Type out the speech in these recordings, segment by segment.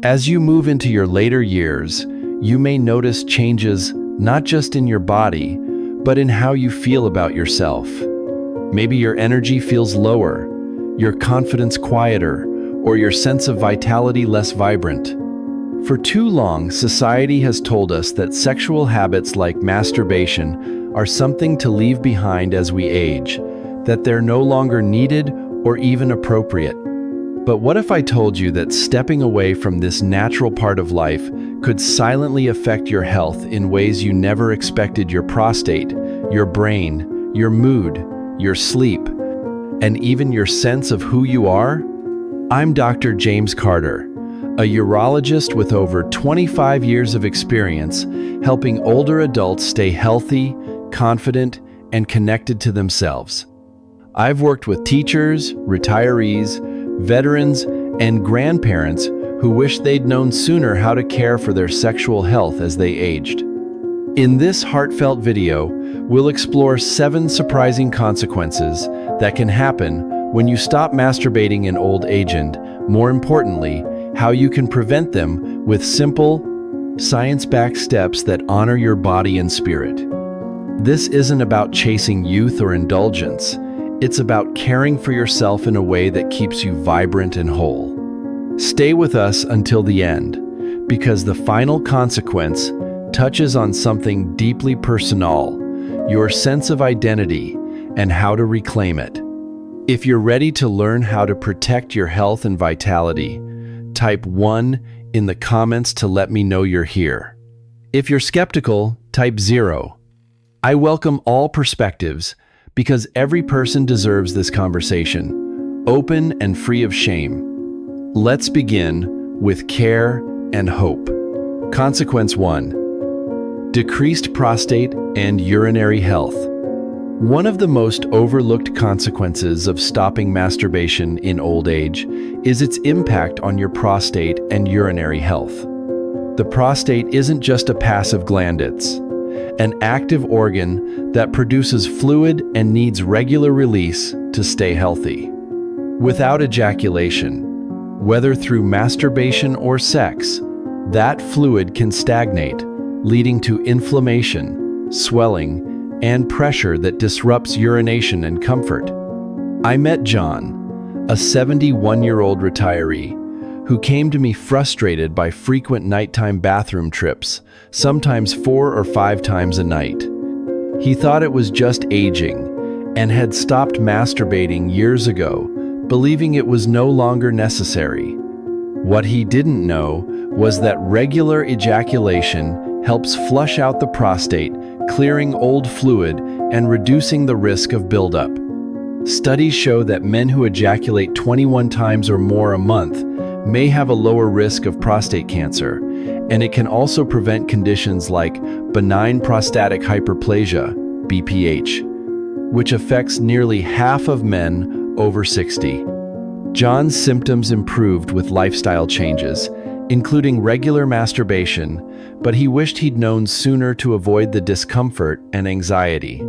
As you move into your later years, you may notice changes not just in your body, but in how you feel about yourself. Maybe your energy feels lower, your confidence quieter, or your sense of vitality less vibrant. For too long, society has told us that sexual habits like masturbation are something to leave behind as we age, that they're no longer needed or even appropriate. But what if I told you that stepping away from this natural part of life could silently affect your health in ways you never expected: your prostate, your brain, your mood, your sleep, and even your sense of who you are? I'm Dr. James Carter, a urologist with over 25 years of experience helping older adults stay healthy, confident, and connected to themselves. I've worked with teachers, retirees, veterans, and grandparents who wish they'd known sooner how to care for their sexual health as they aged. In this heartfelt video, we'll explore 7 surprising consequences that can happen when you stop masturbating in old age and, more importantly, how you can prevent them with simple, science-backed steps that honor your body and spirit. This isn't about chasing youth or indulgence. It's about caring for yourself in a way that keeps you vibrant and whole. Stay with us until the end, because the final consequence touches on something deeply personal: your sense of identity and how to reclaim it. If you're ready to learn how to protect your health and vitality, type 1 in the comments to let me know you're here. If you're skeptical, type 0. I welcome all perspectives, because every person deserves this conversation, open and free of shame. Let's begin with care and hope. Consequence 1: decreased prostate and urinary health. One of the most overlooked consequences of stopping masturbation in old age is its impact on your prostate and urinary health. The prostate isn't just a passive gland, it's an active organ that produces fluid and needs regular release to stay healthy. Without ejaculation, whether through masturbation or sex, that fluid can stagnate, leading to inflammation, swelling, and pressure that disrupts urination and comfort. I met John, a 71-year-old retiree, who came to me frustrated by frequent nighttime bathroom trips, sometimes 4 or 5 times a night. He thought it was just aging and had stopped masturbating years ago, believing it was no longer necessary. What he didn't know was that regular ejaculation helps flush out the prostate, clearing old fluid and reducing the risk of buildup. Studies show that men who ejaculate 21 times or more a month may have a lower risk of prostate cancer, and it can also prevent conditions like benign prostatic hyperplasia, BPH, which affects nearly half of men over 60. John's symptoms improved with lifestyle changes, including regular masturbation, but he wished he'd known sooner to avoid the discomfort and anxiety.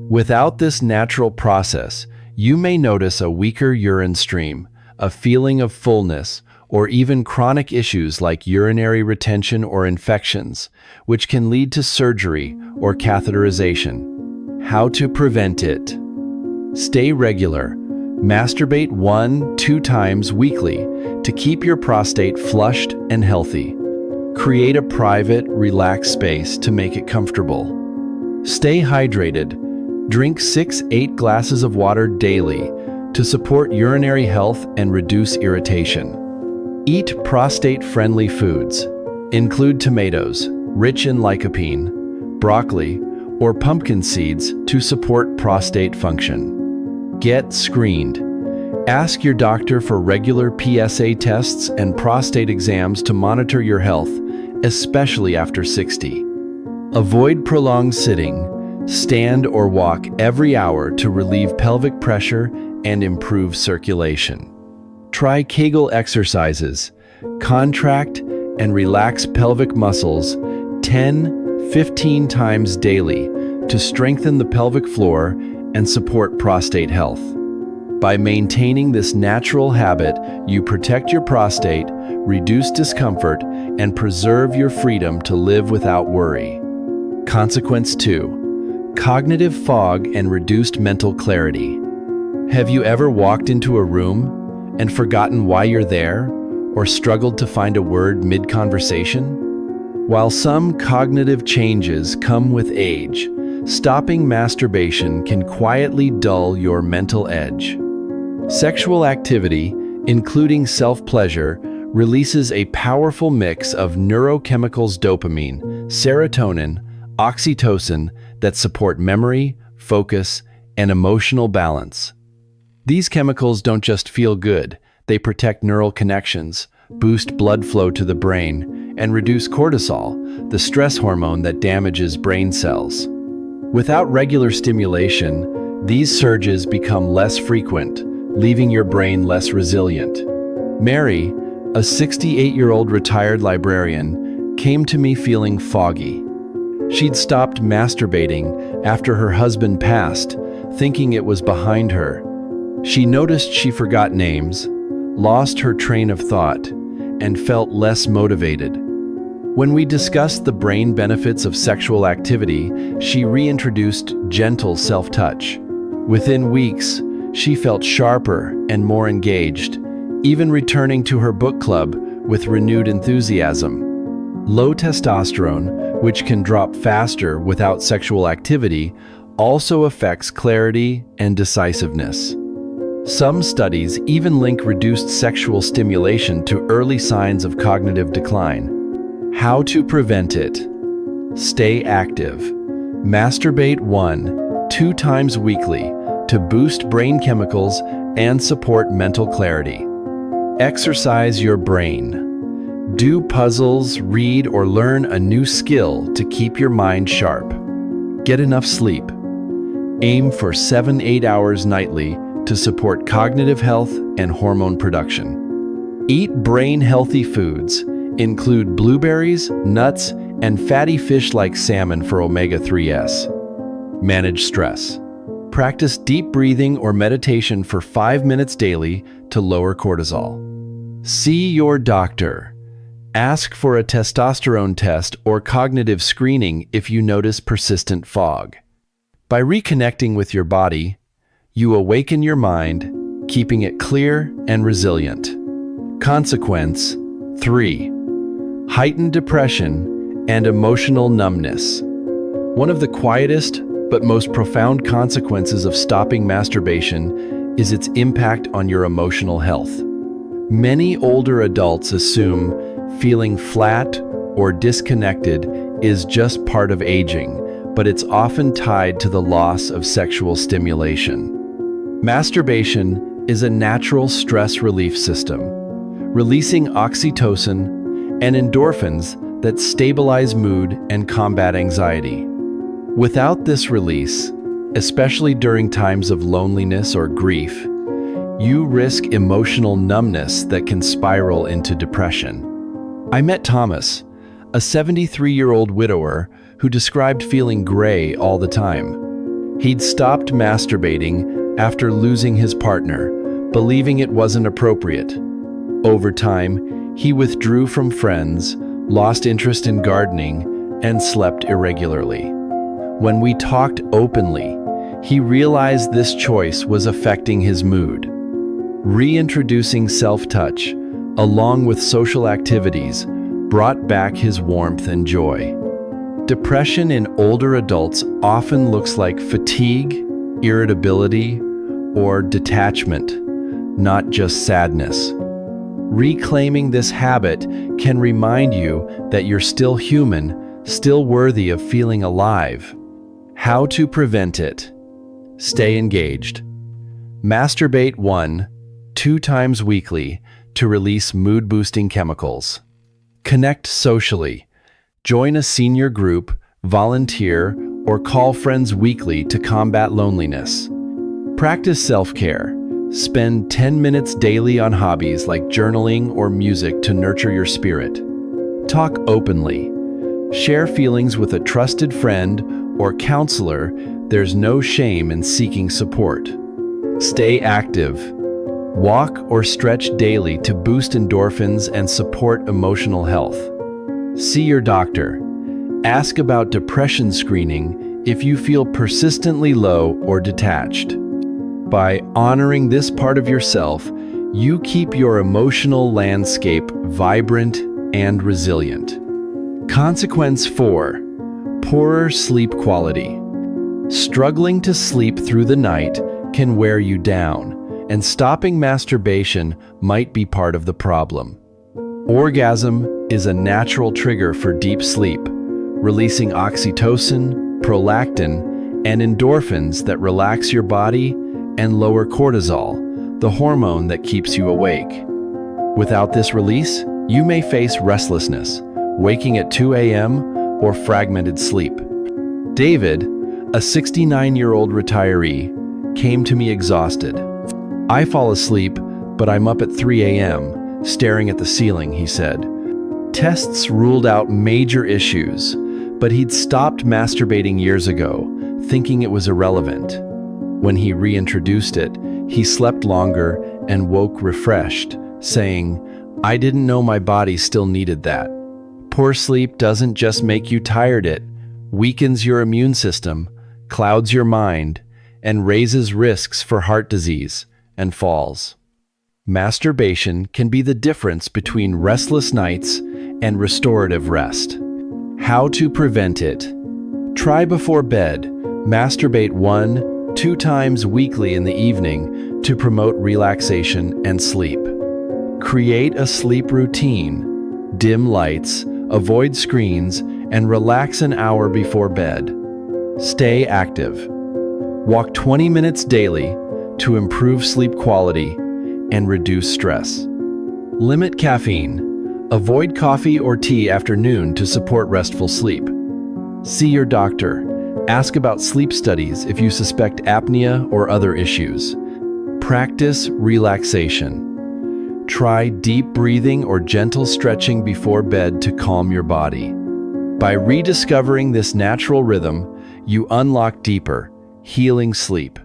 Without this natural process, you may notice a weaker urine stream, a feeling of fullness, or even chronic issues like urinary retention or infections, which can lead to surgery or catheterization. How to prevent it? Stay regular. Masturbate 1-2 times weekly to keep your prostate flushed and healthy. Create a private, relaxed space to make it comfortable. Stay hydrated. Drink 6-8 glasses of water daily to support urinary health and reduce irritation. Eat prostate-friendly foods. Include tomatoes, rich in lycopene, broccoli, or pumpkin seeds to support prostate function. Get screened. Ask your doctor for regular PSA tests and prostate exams to monitor your health, especially after 60. Avoid prolonged sitting. Stand or walk every hour to relieve pelvic pressure and improve circulation. Try Kegel exercises. Contract and relax pelvic muscles 10-15 times daily to strengthen the pelvic floor and support prostate health. By maintaining this natural habit, you protect your prostate, reduce discomfort, and preserve your freedom to live without worry. Consequence 2. Cognitive fog and reduced mental clarity. Have you ever walked into a room and forgotten why you're there, or struggled to find a word mid-conversation? While some cognitive changes come with age, stopping masturbation can quietly dull your mental edge. Sexual activity, including self-pleasure, releases a powerful mix of neurochemicals dopamine, serotonin, oxytocin that support memory, focus, and emotional balance. These chemicals don't just feel good, they protect neural connections, boost blood flow to the brain, and reduce cortisol, the stress hormone that damages brain cells. Without regular stimulation, these surges become less frequent, leaving your brain less resilient. Mary, a 68-year-old retired librarian, came to me feeling foggy. She'd stopped masturbating after her husband passed, thinking it was behind her. She noticed she forgot names, lost her train of thought, and felt less motivated. When we discussed the brain benefits of sexual activity, she reintroduced gentle self-touch. Within weeks, she felt sharper and more engaged, even returning to her book club with renewed enthusiasm. Low testosterone, which can drop faster without sexual activity, also affects clarity and decisiveness. Some studies even link reduced sexual stimulation to early signs of cognitive decline. How to prevent it? Stay active. Masturbate 1-2 times weekly to boost brain chemicals and support mental clarity. Exercise your brain. Do puzzles, read, or learn a new skill to keep your mind sharp. Get enough sleep. Aim for 7-8 hours nightly to support cognitive health and hormone production. Eat brain-healthy foods. Include blueberries, nuts, and fatty fish like salmon for omega-3s. Manage stress. Practice deep breathing or meditation for 5 minutes daily to lower cortisol. See your doctor. Ask for a testosterone test or cognitive screening if you notice persistent fog. By reconnecting with your body, you awaken your mind, keeping it clear and resilient. Consequence 3. Heightened depression and emotional numbness. One of the quietest but most profound consequences of stopping masturbation is its impact on your emotional health. Many older adults assume feeling flat or disconnected is just part of aging, but it's often tied to the loss of sexual stimulation. Masturbation is a natural stress relief system, releasing oxytocin and endorphins that stabilize mood and combat anxiety. Without this release, especially during times of loneliness or grief, you risk emotional numbness that can spiral into depression. I met Thomas, a 73-year-old widower who described feeling gray all the time. He'd stopped masturbating after losing his partner, believing it wasn't appropriate. Over time, he withdrew from friends, lost interest in gardening, and slept irregularly. When we talked openly, he realized this choice was affecting his mood. Reintroducing self-touch, along with social activities, brought back his warmth and joy. Depression in older adults often looks like fatigue, irritability, or detachment, not just sadness. Reclaiming this habit can remind you that you're still human, still worthy of feeling alive. How to prevent it? Stay engaged. Masturbate 1-2 times weekly to release mood-boosting chemicals. Connect socially. Join a senior group, volunteer, or call friends weekly to combat loneliness. Practice self-care. Spend 10 minutes daily on hobbies like journaling or music to nurture your spirit. Talk openly. Share feelings with a trusted friend or counselor. There's no shame in seeking support. Stay active. Walk or stretch daily to boost endorphins and support emotional health. See your doctor. Ask about depression screening if you feel persistently low or detached. By honoring this part of yourself, you keep your emotional landscape vibrant and resilient. Consequence 4. Poorer sleep quality. Struggling to sleep through the night can wear you down, and stopping masturbation might be part of the problem. Orgasm is a natural trigger for deep sleep, releasing oxytocin, prolactin, and endorphins that relax your body and lower cortisol, the hormone that keeps you awake. Without this release, you may face restlessness, waking at 2 a.m., or fragmented sleep. David, a 69-year-old retiree, came to me exhausted. "I fall asleep, but I'm up at 3 a.m., staring at the ceiling," he said. Tests ruled out major issues, but he'd stopped masturbating years ago, thinking it was irrelevant. When he reintroduced it, he slept longer and woke refreshed, saying, "I didn't know my body still needed that." Poor sleep doesn't just make you tired, it weakens your immune system, clouds your mind, and raises risks for heart disease and falls. Masturbation can be the difference between restless nights and restorative rest. How to prevent it? Try before bed. Masturbate 1-2 times weekly in the evening to promote relaxation and sleep. Create a sleep routine. Dim lights, avoid screens, and relax an hour before bed. Stay active. Walk 20 minutes daily to improve sleep quality and reduce stress. Limit caffeine. Avoid coffee or tea after noon to support restful sleep. See your doctor. Ask about sleep studies if you suspect apnea or other issues. Practice relaxation. Try deep breathing or gentle stretching before bed to calm your body. By rediscovering this natural rhythm, you unlock deeper, healing sleep.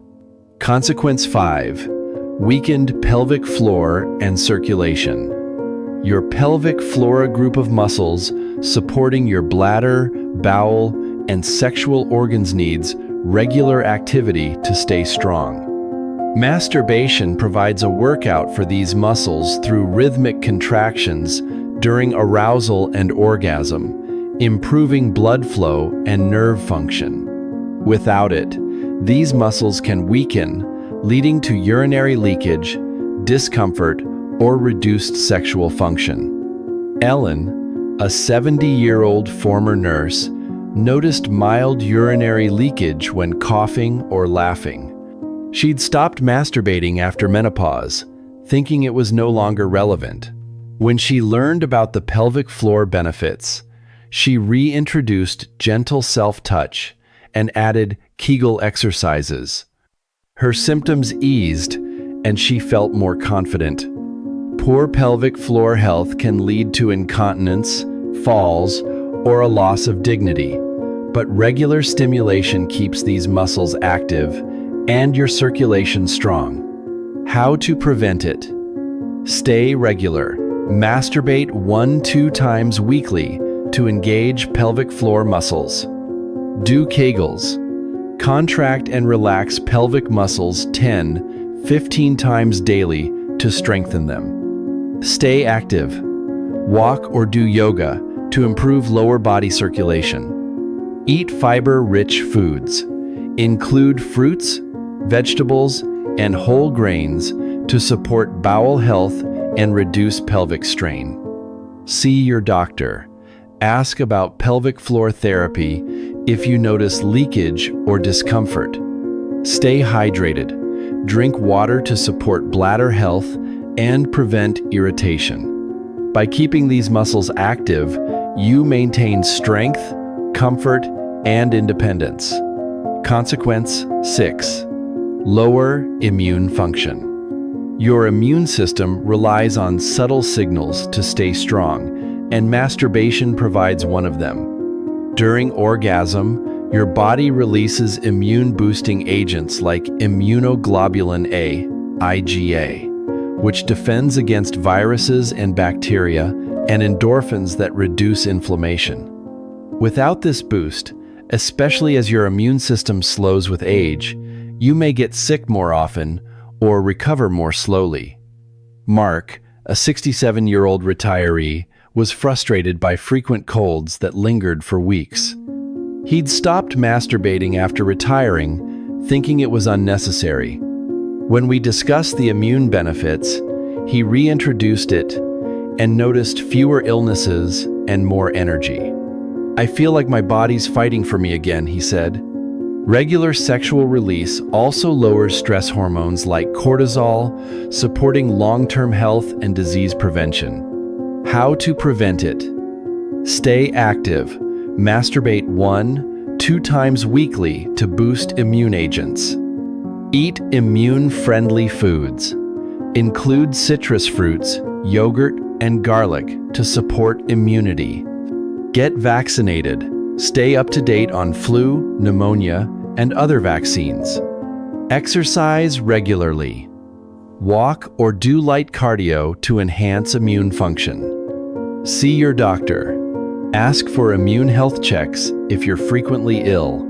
Consequence 5. Weakened pelvic floor and circulation. Your pelvic floor group of muscles supporting your bladder, bowel, and sexual organs needs regular activity to stay strong. Masturbation provides a workout for these muscles through rhythmic contractions during arousal and orgasm, improving blood flow and nerve function. Without it, these muscles can weaken, leading to urinary leakage, discomfort, or reduced sexual function. Ellen, a 70-year-old former nurse, noticed mild urinary leakage when coughing or laughing. She'd stopped masturbating after menopause, thinking it was no longer relevant. When she learned about the pelvic floor benefits, she reintroduced gentle self-touch and added Kegel exercises. Her symptoms eased, and she felt more confident. Poor pelvic floor health can lead to incontinence, falls, or a loss of dignity, but regular stimulation keeps these muscles active and your circulation strong. How to prevent it? Stay regular. Masturbate 1-2 times weekly to engage pelvic floor muscles. Do Kegels. Contract and relax pelvic muscles 10-15 times daily to strengthen them. Stay active. Walk or do yoga to improve lower body circulation. Eat fiber-rich foods. Include fruits, vegetables, and whole grains to support bowel health and reduce pelvic strain. See your doctor. Ask about pelvic floor therapy if you notice leakage or discomfort. Stay hydrated. Drink water to support bladder health and prevent irritation. By keeping these muscles active, you maintain strength, comfort, and independence. Consequence 6. Lower immune function. Your immune system relies on subtle signals to stay strong, and masturbation provides one of them. During orgasm, Your body releases immune-boosting agents like immunoglobulin A, IgA, which defends against viruses and bacteria, and endorphins that reduce inflammation. Without this boost, especially as your immune system slows with age, you may get sick more often or recover more slowly. Mark, a 67-year-old retiree, was frustrated by frequent colds that lingered for weeks. He'd stopped masturbating after retiring, thinking it was unnecessary. When we discussed the immune benefits, he reintroduced it and noticed fewer illnesses and more energy. "I feel like my body's fighting for me again," he said. Regular sexual release also lowers stress hormones like cortisol, supporting long-term health and disease prevention. How to prevent it? Stay active. Masturbate 1-2 times weekly to boost immune agents. Eat immune-friendly foods. Include citrus fruits, yogurt, and garlic to support immunity. Get vaccinated. Stay up to date on flu, pneumonia, and other vaccines. Exercise regularly. Walk or do light cardio to enhance immune function. See your doctor. Ask for immune health checks if you're frequently ill.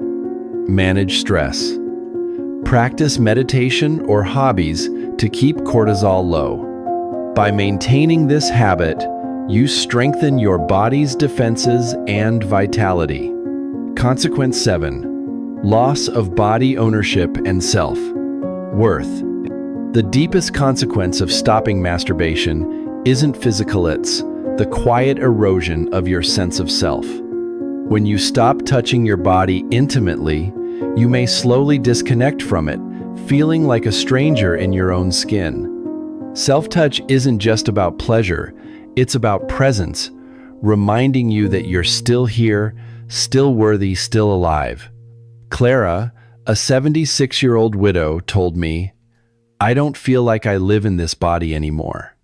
Manage stress. Practice meditation or hobbies to keep cortisol low. By maintaining this habit, you strengthen your body's defenses and vitality. Consequence 7. Loss of body ownership and self-worth. The deepest consequence of stopping masturbation isn't physical, it's the quiet erosion of your sense of self. When you stop touching your body intimately, you may slowly disconnect from it, feeling like a stranger in your own skin. Self-touch isn't just about pleasure, it's about presence, reminding you that you're still here, still worthy, still alive. Clara, a 76-year-old widow, told me, "I don't feel like I live in this body anymore."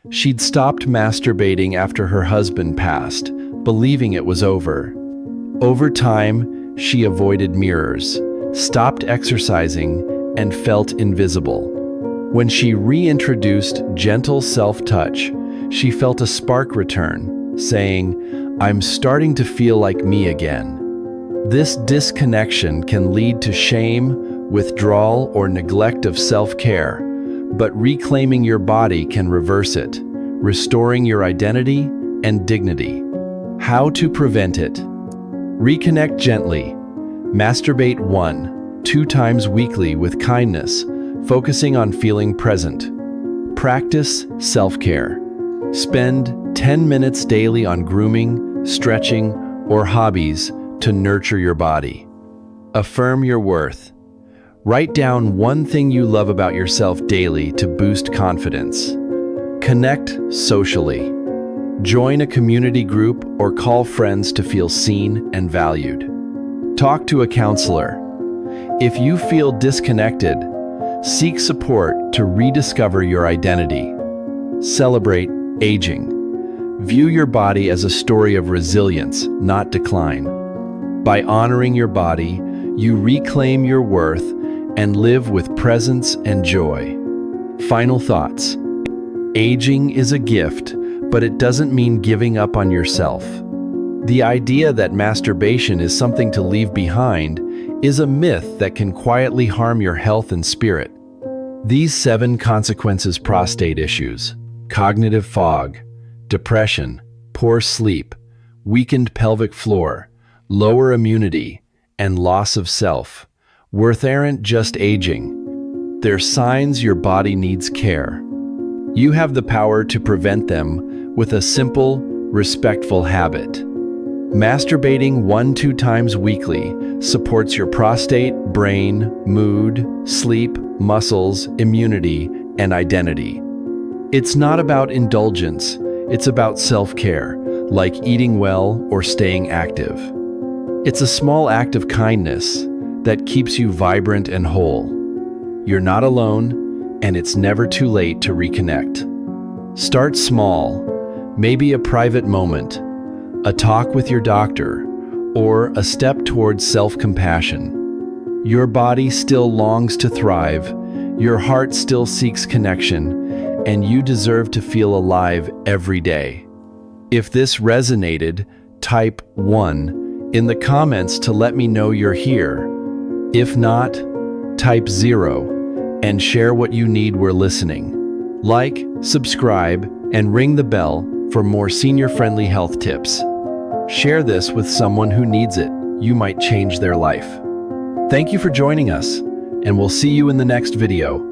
She'd stopped masturbating after her husband passed, believing it was over. Over time, she avoided mirrors, stopped exercising, and felt invisible. When she reintroduced gentle self-touch, she felt a spark return, saying, "I'm starting to feel like me again." This disconnection can lead to shame, withdrawal, or neglect of self-care, but reclaiming your body can reverse it, restoring your identity and dignity. How to prevent it? Reconnect gently. Masturbate 1-2 times weekly with kindness, focusing on feeling present. Practice self-care. Spend 10 minutes daily on grooming, stretching, or hobbies to nurture your body. Affirm your worth. Write down one thing you love about yourself daily to boost confidence. Connect socially. Join a community group or call friends to feel seen and valued. Talk to a counselor. If you feel disconnected, seek support to rediscover your identity. Celebrate aging. View your body as a story of resilience, not decline. By honoring your body, you reclaim your worth and live with presence and joy. Final thoughts. Aging is a gift, but it doesn't mean giving up on yourself. The idea that masturbation is something to leave behind is a myth that can quietly harm your health and spirit. These 7 consequences: prostate issues, cognitive fog, depression, poor sleep, weakened pelvic floor, lower immunity, and loss of self, aren't just aging. They're signs your body needs care. You have the power to prevent them with a simple, respectful habit. Masturbating 1-2 times weekly supports your prostate, brain, mood, sleep, muscles, immunity, and identity. It's not about indulgence, it's about self-care, like eating well or staying active. It's a small act of kindness that keeps you vibrant and whole. You're not alone, and it's never too late to reconnect. Start small, maybe a private moment, a talk with your doctor, or a step towards self-compassion. Your body still longs to thrive, your heart still seeks connection, and you deserve to feel alive every day. If this resonated, type 1 in the comments to let me know you're here. If not, type 0 and share what you need. We're listening. Like, subscribe, and ring the bell for more senior-friendly health tips. Share this with someone who needs it. You might change their life. Thank you for joining us, and we'll see you in the next video.